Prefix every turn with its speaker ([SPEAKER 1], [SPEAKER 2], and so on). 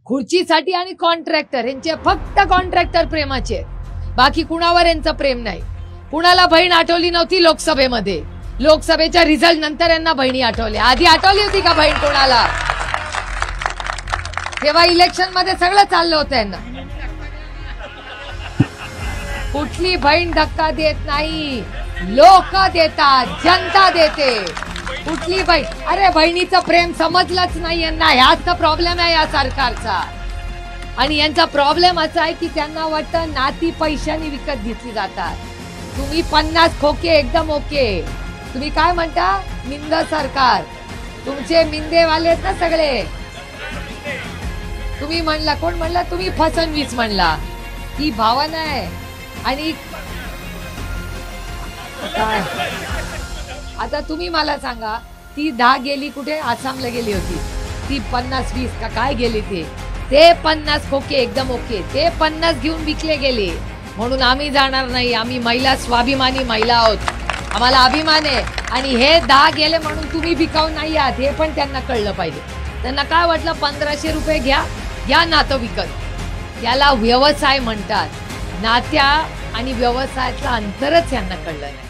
[SPEAKER 1] खुर्चीसाठी आणि कॉन्ट्रॅक्टर यांचे फक्त कॉन्ट्रॅक्टर प्रेमाचे, बाकी कुणावर यांचं प्रेम नाही. कुणाला बहीण आठवली नव्हती लोकसभेमध्ये. लोकसभेच्या रिझल्ट नंतर यांना बहिणी आठवल्या. आधी आठवली होती का बहीण कोणाला? तेव्हा इलेक्शन मध्ये सगळं चाललं होतं यांना. कुठली बहीण धक्का देत नाही, लोक देतात, जनता देते. कुठली बहीण, अरे बहिणीचं प्रेम समजलंच नाही यांना. ह्याच तर प्रॉब्लेम आहे या सरकारचा. आणि यांचा प्रॉब्लेम असा आहे की त्यांना वाटतं नाती पैशाने विकत घेतली जातात. तुम्ही 50 खोके एकदम ओके. तुम्ही काय म्हणता? मिंद सरकार. तुमचे मिंदेवाले ना सगळे. तुम्ही म्हणला, कोण म्हणला? तुम्ही फसवणवीस म्हणला. ही भावना आहे. आणि काय आता तुम्ही मला सांगा, ती 10 गेली कुठे? आसामला गेली होती. ती 50-20 का काय गेली? ते 50 खोके एकदम ओके. ते 50 घेऊन विकले गेले. म्हणून आम्ही जाणार नाही. आम्ही महिला, स्वाभिमानी महिला आहोत. आम्हाला अभिमान आहे. आणि हे 10 गेले म्हणून तुम्ही विकाऊ नाही आहात, हे पण त्यांना कळलं पाहिजे. त्यांना काय वाटलं? 1500 रुपये घ्या नातं विकत. याला व्यवसाय म्हणतात. नात्या आणि व्यवसायातलं अंतरच यांना कळलं नाही.